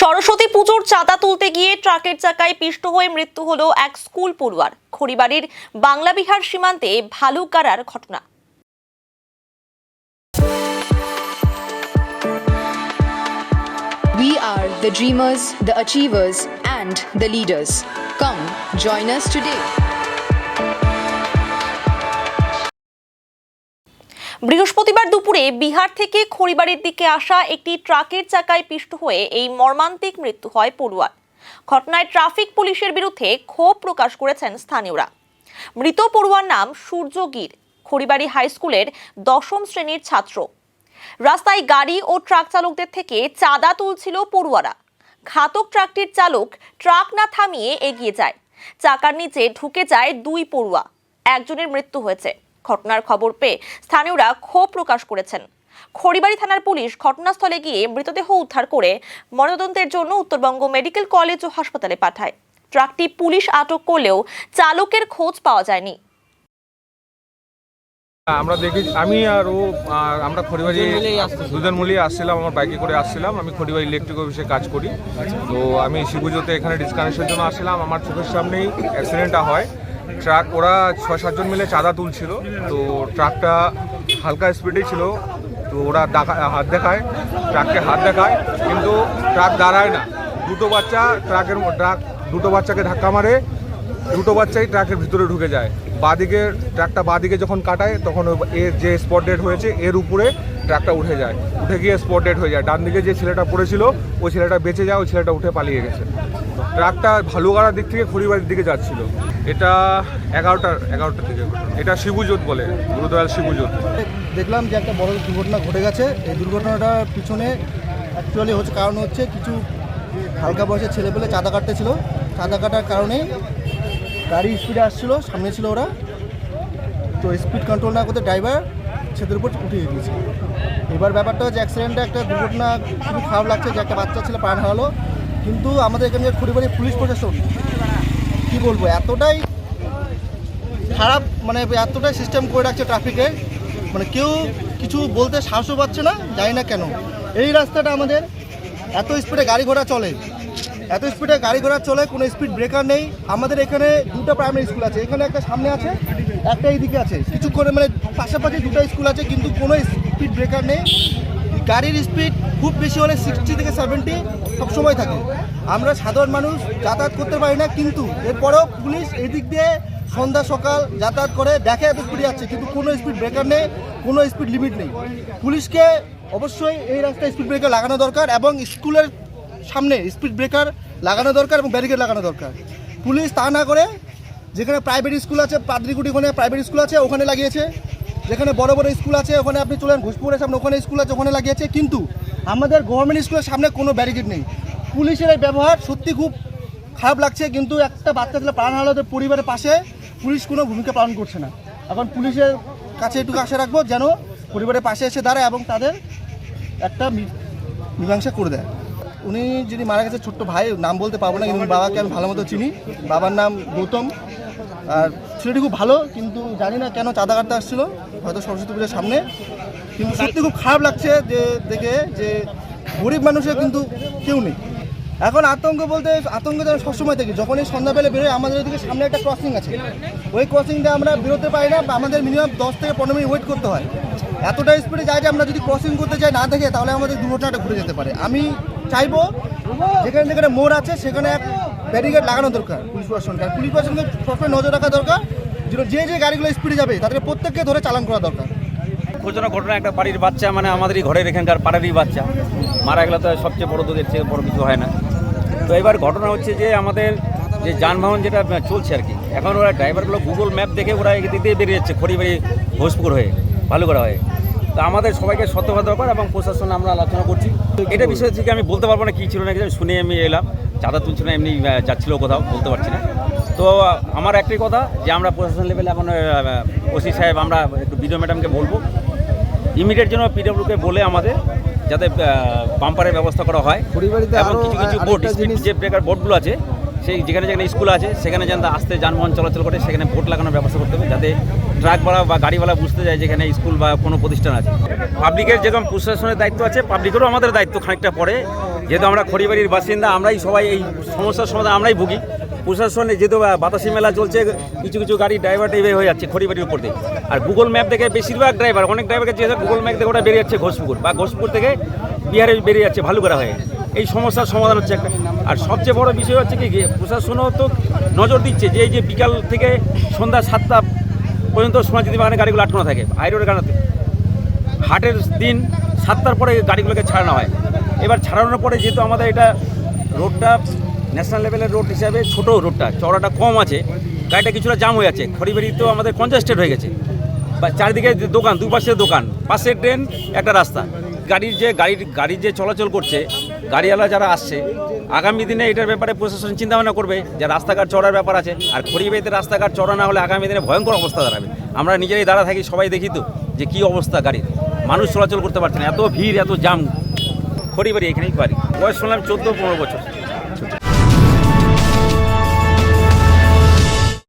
সরস্বতী পুজোর চাঁদা তুলতে গিয়ে ট্রাকের চাকায় পিষ্ট হয়ে মৃত্যু হলো এক স্কুল পড়ুয়ার। খড়িবাড়ির বাংলাবিহার সীমান্তে ভালুকগাড়ার ঘটনা। We are the dreamers, the achievers, and the leaders. Come, join us today. বৃহস্পতিবার দুপুরে বিহার থেকে খড়িবাড়ির দিকে আসা একটি ট্রাকের চাকায় পিষ্ট হয়ে এই মর্মান্তিক মৃত্যু হয় পড়ুয়ার। ঘটনায় ট্রাফিক পুলিশের বিরুদ্ধে ক্ষোভ প্রকাশ করেছেন স্থানীয়রা। মৃত পড়ুয়ার নাম সূর্য গীর, খড়িবাড়ি হাই স্কুলের 10ম শ্রেণীর ছাত্র। রাস্তায় গাড়ি ও ট্রাক চালকদের থেকে চাঁদা তুলছিল পড়ুয়ারা। ঘাতক ট্রাকটির চালক ট্রাক না থামিয়ে এগিয়ে যায়। চাকার নিচে ঢুকে যায় 2 পড়ুয়া। একজনের মৃত্যু হয়েছে। ঘটনার খবর পেয়ে স্থানীয়রা ক্ষোভ প্রকাশ করেছেন। খড়িবাড়ি থানার পুলিশ ঘটনাস্থলে গিয়ে মৃতদেহ উদ্ধার করে ময়নাতদন্তের জন্য উত্তরবঙ্গ মেডিকেল কলেজ ও হাসপাতালে পাঠায়। ট্রাকটি পুলিশ আটক করলেও চালকের খোঁজ পাওয়া যায়নি। আমরা দেখি আমি আর ও আমরা খড়িবাড়ি দুজন মিলিয়ে আসছিলাম, আমার বাইকে করে আসছিলাম। আমি খড়িবাড়ি ইলেকট্রিক অফিসে কাজ করি। তো আমি শিবুজোতে এখানে ডিসকানেকশনের জন্য আসছিলাম। আমার চোখের সামনেই অ্যাক্সিডেন্টটা হয়। ট্রাক ওরা 6-7 জন মিলে চাঁদা তুলছিল। তো ট্রাকটা হালকা স্পিডে ছিল। তো ওরা হাত দেখায়, ট্রাককে হাত দেখায়, কিন্তু ট্রাক দাঁড়ায় না। দুটো বাচ্চাকে ধাক্কা মারে। দুটো বাচ্চাই ট্রাকের ভিতরে ঢুকে যায়। ট্রাকটা বাঁদিকে যখন কাটায় তখন এর যে স্পট ডেড হয়েছে এর উপরে ট্রাকটা উঠে গিয়ে স্পট ডেড হয়ে যায়। ডান দিকে যে ছেলেটা পড়েছিল ওই ছেলেটা বেঁচে যায়, ওই ছেলেটা উঠে পালিয়ে গেছে। ট্রাকটা ভালুকগাড়ার দিক থেকে খড়িবাড়ির দিকে যাচ্ছিল। এটা 11টার দিকে। এটা শিবুজোত বলে, গুরুদয়াল শিবুজোত। দেখলাম যে একটা বড় দুর্ঘটনা ঘটে গেছে। এই দুর্ঘটনাটার পিছনে অ্যাকচুয়ালি কারণ হচ্ছে কিছু হালকা বয়সের ছেলেপেলে চাঁদা কাটতেছিল। চাঁদা কাটার কারণে গাড়ি স্পিডে আসছিল, সামনে ছিল ওরা। তো স্পিড কন্ট্রোল না করতে ড্রাইভার ছেলের উপর উঠে গিয়েছে। এবার ব্যাপারটা হচ্ছে অ্যাক্সিডেন্টটা একটা দুর্ঘটনা, খুবই খারাপ লাগছে যে একটা বাচ্চা ছেলে প্রাণ হারালো। কিন্তু আমাদের এখানকার খড়িবাড়ি পুলিশ প্রশাসন কী বলবো, এতটাই খারাপ, মানে এতটাই সিস্টেম করে রাখছে ট্রাফিকে, মানে কেউ কিছু বলতে সাহসও পাচ্ছে না। জানি না কেন এই রাস্তাটা আমাদের এত স্পিডে গাড়ি ঘোড়া চলে, কোনো স্পিড ব্রেকার নেই। আমাদের এখানে 2টা প্রাইমারি স্কুল আছে, এখানে একটা সামনে আছে, একটা এইদিকে আছে, কিছু করে মানে পাশাপাশি 2টা স্কুল আছে, কিন্তু কোনো স্পিড ব্রেকার নেই। গাড়ির স্পিড খুব বেশি হলে 60 থেকে 70 সবসময় থাকে। আমরা সাধারণ মানুষ যাতায়াত করতে পারি না, কিন্তু এরপরেও পুলিশ এদিক দিয়ে সন্ধ্যা সকাল যাতায়াত করে, দেখে এত স্পিড যাচ্ছে, কিন্তু কোনো স্পিড ব্রেকার নেই, কোনো স্পিড লিমিট নেই। পুলিশকে অবশ্যই এই রাস্তায় স্পিড ব্রেকার লাগানো দরকার এবং স্কুলের সামনে স্পিড ব্রেকার লাগানো দরকার এবং ব্যারিকেড লাগানো দরকার। পুলিশ তা না করে যেখানে প্রাইভেট স্কুল আছে, পাদ্রিকুটি ওখানে প্রাইভেট স্কুল আছে ওখানে লাগিয়েছে, যেখানে বড় বড় স্কুল আছে ওখানে আপনি চলেন, ঘোষপুরের সামনে ওখানে স্কুল আছে ওখানে লাগিয়েছে, কিন্তু আমাদের গভর্নমেন্ট স্কুলের সামনে কোনো ব্যারিকেড নেই। পুলিশের এই ব্যবহার সত্যি খুব খারাপ লাগছে। কিন্তু একটা বাচ্চা ছেলে প্রাণ হারানোদের পরিবারের পাশে পুলিশ কোনো ভূমিকা পালন করছে না। এখন পুলিশের কাছে এটুকু আশা রাখবো যেন পরিবারের পাশে এসে দাঁড়ায় এবং তাদের একটা মীমাংসা করে দেয়। উনি যিনি মারা গেছে ছোট্ট ভাই, নাম বলতে পারবো না, কিন্তু বাবাকে আমি ভালো মতো চিনি। বাবার নাম গৌতম। আর ছেলেটি খুব ভালো, কিন্তু জানি না কেন চাঁদা কাটতে আসছিলো, হয়তো সরস্বতী পুজোর সামনে। কিন্তু সত্যি খুব খারাপ লাগছে যে দেখে যে গরিব মানুষের কিন্তু কেউ নেই। এখন আতঙ্ক বলতে আতঙ্ক যেন সবসময় থেকে, যখনই সন্ধ্যাবেলা বেরোয় আমাদের ওইদিকে সামনে একটা ক্রসিং আছে, ওই ক্রসিংটা আমরা বেরোতে পারি না, আমাদের মিনিমাম 10 থেকে 15 মিনিট ওয়েট করতে হয়। এতটা স্পিডে যায় যে আমরা যদি ক্রসিং করতে যাই না দেখে, তাহলে আমাদের দুর্ঘটনাটা ঘুরে যেতে পারে। আমি চাইবো যেখানে যেখানে মোড় আছে সেখানে এক ব্যারিকেড লাগানো দরকার পুলিশ প্রশাসনকে। আর পুলিশ প্রশাসনকে সবসময় নজর রাখা দরকার, যে গাড়িগুলো স্পিডে যাবে তাদেরকে প্রত্যেককে ধরে চালান করা দরকার। ঘটনা একটা বাড়ির বাচ্চা, মানে আমাদেরই ঘরের এখানকার পাড়ারই বাচ্চা মারা গেলে তো সবচেয়ে বড় দুধের চেয়ে বড় কিছু হয় না। তো এবার ঘটনা হচ্ছে যে আমাদের যে যানবাহন যেটা চলছে আর কি, এখন ওরা ড্রাইভারগুলো গুগল ম্যাপ দেখে ওরা এদিক দিয়ে বেরিয়ে যাচ্ছে খড়িবাড়ি ঘোষপুর হয়ে ভালুকগাড়া হয়ে। তো আমাদের সবাইকে সতর্ক হওয়া দরকার এবং প্রশাসন আমরা আলোচনা করছি। এটা বিষয় থেকে আমি বলতে পারবো না কী ছিল না কিছু, শুনে আমি এলাম চাঁদা তুলছিল না, এমনি যাচ্ছিলো কোথাও, বলতে পারছি না। তো আমার একটাই কথা যে আমরা প্রশাসন লেভেলে এখন ওসি সাহেব আমরা একটু বিডিও ম্যাডামকে বলবো ইমিডিয়েট জন্য পিডব্লিউকে বলে আমাদের যাতে বাম্পারের ব্যবস্থা করা হয় এবং কিছু বোর্ড স্পিড যে ব্রেকার বোর্ডগুলো আছে সেই যেখানে যেখানে স্কুল আছে সেখানে যেন আসতে যানবাহন চলাচল করে সেখানে বোর্ড লাগানোর ব্যবস্থা করতে হবে, যাতে ট্রাকওয়ালা বা গাড়িওয়ালা বুঝতে যায় যেখানে স্কুল বা কোনো প্রতিষ্ঠান আছে। পাবলিকের যেরকম প্রশাসনের দায়িত্ব আছে, পাবলিকেরও আমাদের দায়িত্ব খানিকটা পড়ে, যেহেতু আমরা খড়িবাড়ির বাসিন্দা, আমরাই সবাই এই সমস্যার সমাধান আমরাই ভুগি। প্রশাসনে যেহেতু বাতাসি মেলা চলছে, কিছু কিছু গাড়ি ড্রাইভার টাইভে হয়ে যাচ্ছে খড়িবাড়ির উপর দিয়ে। আর গুগল ম্যাপ দেখে বেশিরভাগ ড্রাইভার, অনেক ড্রাইভারকে জিজ্ঞাসা গুগল ম্যাপ দেখে ওটা বেরিয়ে যাচ্ছে ঘোষপুকুর, বা ঘোষপুকুর থেকে বিহারে বেরিয়ে যাচ্ছে ভালুকরা হয়ে। এই সমস্যার সমাধান হচ্ছে একটা। আর সবচেয়ে বড় বিষয় হচ্ছে কি, প্রশাসনও তো নজর দিচ্ছে যে এই যে বিকাল থেকে সন্ধ্যা 7টা পর্যন্ত সোনাঝুরি বাগানে গাড়িগুলো আটকানো থাকে হাইরোডের কারণে। হাটের দিন 7টার পরে গাড়িগুলোকে ছাড়ানো হয়। এবার ছাড়ানোর পরে যেহেতু আমাদের এটা রোডটা ন্যাশনাল লেভেলের রোড হিসাবে ছোট, রোডটা চওড়াটা কম আছে, গাড়িটা কিছুটা জাম হয়ে আছে। খড়িবাড়ি তো আমাদের কনজেস্টেড হয়ে গেছে, বা চারিদিকে দোকান, দুপাশে দোকান, পাশে ট্রেন, একটা রাস্তা। গাড়ির যে চলাচল করছে, গাড়িওয়ালা যারা আসছে, আগামী দিনে এটার ব্যাপারে প্রশাসন চিন্তাভাবনা করবে যে রাস্তাঘাট চড়ার ব্যাপার আছে। আর খড়িবাড়িতে রাস্তাঘাট চড়া না হলে আগামী দিনে ভয়ঙ্কর অবস্থা দাঁড়াবে। আমরা নিজেরাই দাঁড়া থাকি, সবাই দেখি তো যে কী অবস্থা গাড়ির, মানুষ চলাচল করতে পারছে না, এত ভিড়, এত জাম। খড়িবাড়ি এখানেই বাড়ি, বয়স শুনলাম 14-15 বছর।